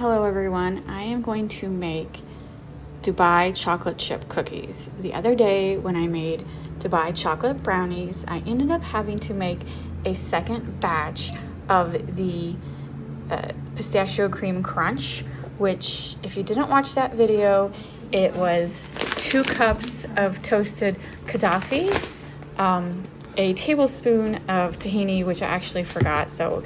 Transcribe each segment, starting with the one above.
Hello everyone, I am going to make Dubai chocolate chip cookies. The other day when I made Dubai chocolate brownies, I ended up having to make a second batch of the pistachio cream crunch, which if you didn't watch that video, it was 2 cups of toasted Gaddafi, a tablespoon of tahini, which I actually forgot, so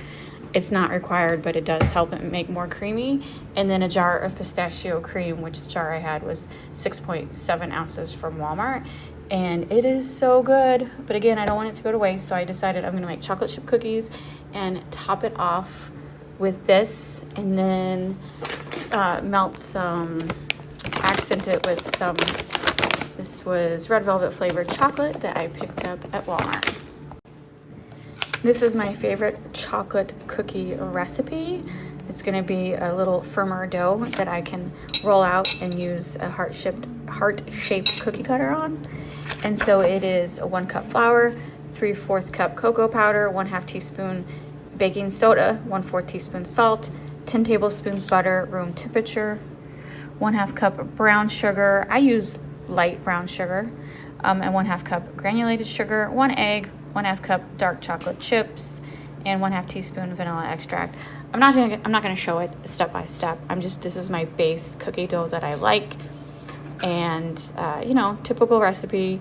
it's not required, but it does help it make more creamy. And then a jar of pistachio cream, which the jar I had was 6.7 ounces from Walmart. And it is so good. But again, I don't want it to go to waste, so I decided I'm gonna make chocolate chip cookies and top it off with this, and then accent it with some, this was red velvet flavored chocolate that I picked up at Walmart. This is my favorite chocolate cookie recipe. It's gonna be a little firmer dough that I can roll out and use a heart-shaped cookie cutter on. And so it is 1 cup flour, 3/4 cup cocoa powder, 1/2 teaspoon baking soda, 1/4 teaspoon salt, 10 tablespoons butter, room temperature, 1/2 cup brown sugar. I use light brown sugar, and 1/2 cup granulated sugar, 1 egg, 1/2 cup dark chocolate chips, and 1/2 teaspoon vanilla extract. I'm not gonna show it step by step. This is my base cookie dough that I like. And typical recipe,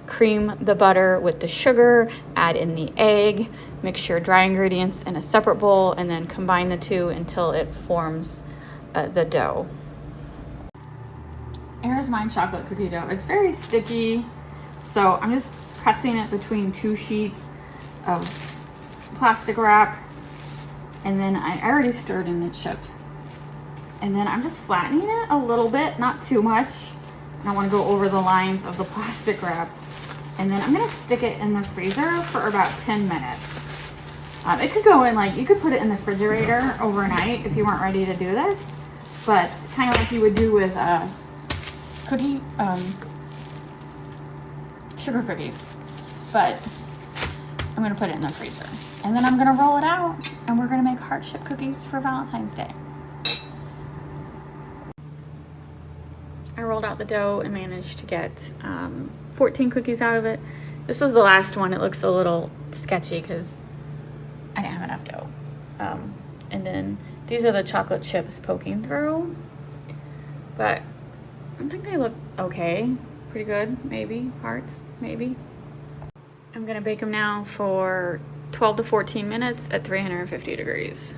cream the butter with the sugar, add in the egg, mix your dry ingredients in a separate bowl, and then combine the two until it forms the dough. Here's my chocolate cookie dough. It's very sticky, so I'm just pressing it between 2 sheets of plastic wrap, and then I already stirred in the chips, and then I'm just flattening it a little bit, not too much. And I want to go over the lines of the plastic wrap, and then I'm going to stick it in the freezer for about 10 minutes. It could go in, you could put it in the refrigerator overnight if you weren't ready to do this, but kind of like you would do with sugar cookies. But I'm gonna put it in the freezer, and then I'm gonna roll it out, and we're gonna make heart-shaped cookies for Valentine's Day. I rolled out the dough and managed to get 14 cookies out of it. This was the last one. It looks a little sketchy because I didn't have enough dough. And then these are the chocolate chips poking through, but I think they look okay, pretty good, maybe, hearts, maybe. I'm gonna bake them now for 12 to 14 minutes at 350 degrees.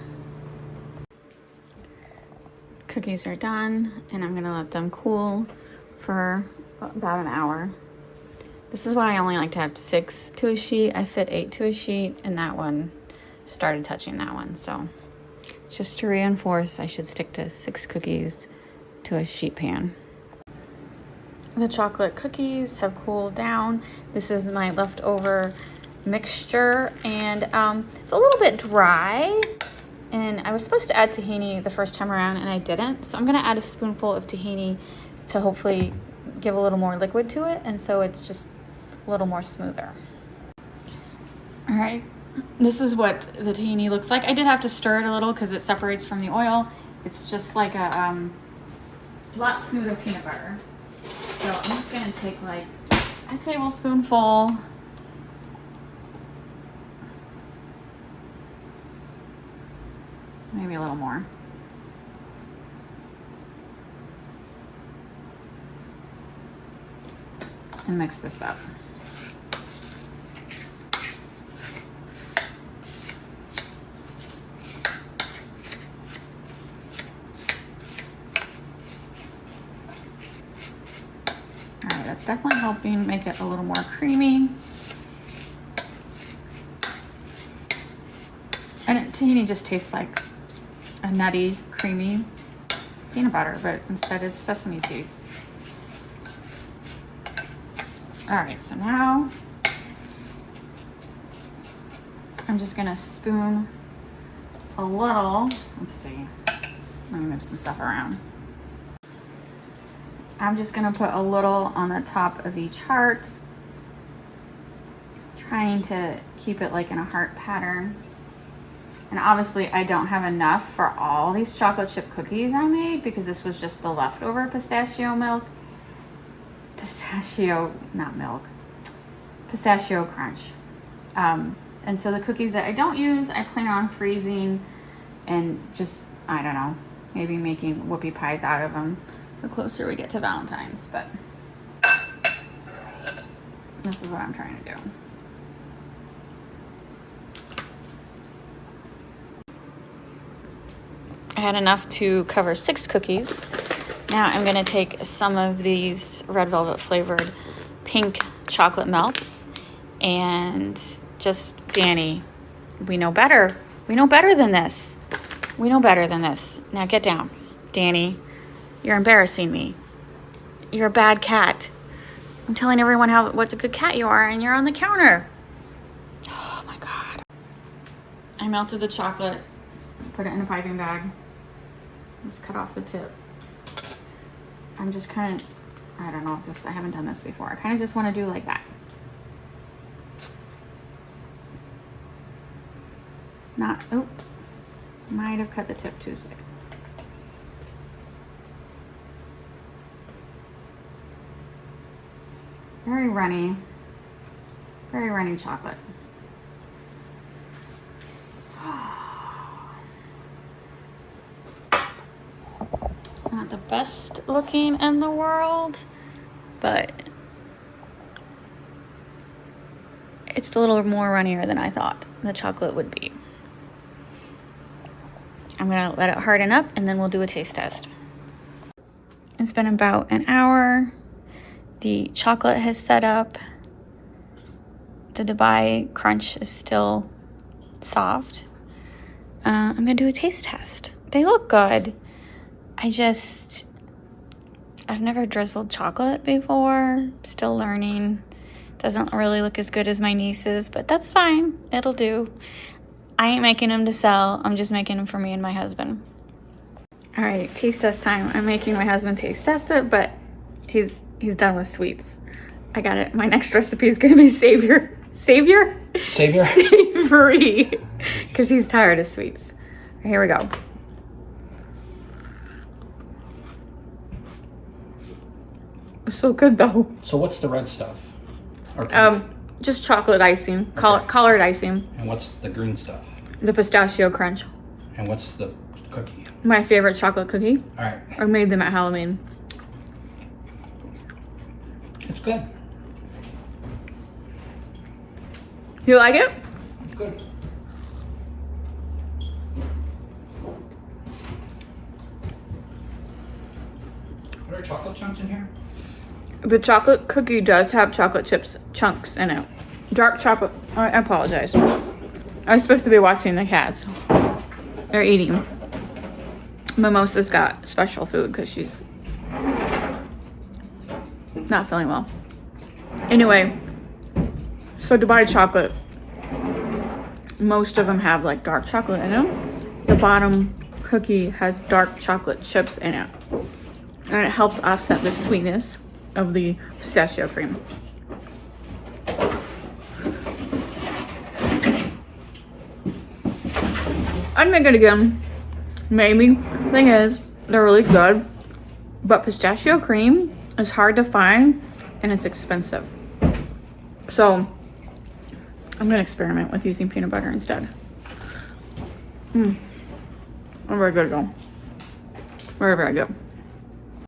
Cookies are done, and I'm gonna let them cool for about an hour. This is why I only like to have 6 to a sheet. I fit 8 to a sheet, and that one started touching that one. So just to reinforce, I should stick to 6 cookies to a sheet pan. The chocolate cookies have cooled down. This is my leftover mixture, and it's a little bit dry, and I was supposed to add tahini the first time around and I didn't, so I'm gonna add a spoonful of tahini to hopefully give a little more liquid to it, and so it's just a little more smoother. All right, this is what the tahini looks like. I did have to stir it a little because it separates from the oil. It's just like a lot smoother peanut butter. So I'm just gonna take a tablespoonful. Maybe a little more. And mix this up. That's definitely helping make it a little more creamy. And tahini just tastes like a nutty, creamy peanut butter, but instead it's sesame seeds. All right, so now I'm just gonna spoon a little, let's see, let me move some stuff around. I'm just gonna put a little on the top of each heart, trying to keep it like in a heart pattern. And obviously I don't have enough for all these chocolate chip cookies I made because this was just the leftover pistachio crunch. And so the cookies that I don't use, I plan on freezing and just, I don't know, maybe making whoopie pies out of them the closer we get to Valentine's, but this is what I'm trying to do. I had enough to cover 6 cookies. Now I'm gonna take some of these red velvet flavored pink chocolate melts and just, Danny, we know better. We know better than this. We know better than this. Now get down. Danny, you're embarrassing me. You're a bad cat. I'm telling everyone what a good cat you are, and you're on the counter. Oh my God. I melted the chocolate, put it in a piping bag. Just cut off the tip. I'm just kind of, I don't know if this, I haven't done this before. I kind of just want to do like that. Not, oh, might have cut the tip too thick. Very runny chocolate. Not the best looking in the world, but it's a little more runnier than I thought the chocolate would be. I'm gonna let it harden up and then we'll do a taste test. It's been about an hour. The chocolate has set up. The Dubai crunch is still soft. I'm gonna do a taste test. They look good. I've never drizzled chocolate before. Still learning. Doesn't really look as good as my niece's, but that's fine. It'll do. I ain't making them to sell. I'm just making them for me and my husband. All right, taste test time. I'm making my husband taste test it, but he's done with sweets. I got it. My next recipe is gonna be savory, because he's tired of sweets. Here we go. It's so good though. So what's the red stuff? Just chocolate icing, colored icing. And what's the green stuff? The pistachio crunch. And what's the cookie? My favorite chocolate cookie. All right. I made them at Halloween. It's good. You like it? It's good. Are there chocolate chunks in here? The chocolate cookie does have chocolate chips chunks in it. Dark chocolate. I apologize. I was supposed to be watching the cats. They're eating. Mimosa's got special food because she's not feeling well. Anyway, so Dubai chocolate, most of them have like dark chocolate in them. The bottom cookie has dark chocolate chips in it. And it helps offset the sweetness of the pistachio cream. I'd make it again. Maybe. Thing is, they're really good, but pistachio cream is hard to find and it's expensive. So I'm gonna experiment with using peanut butter instead. I'm very good though. Very, very good.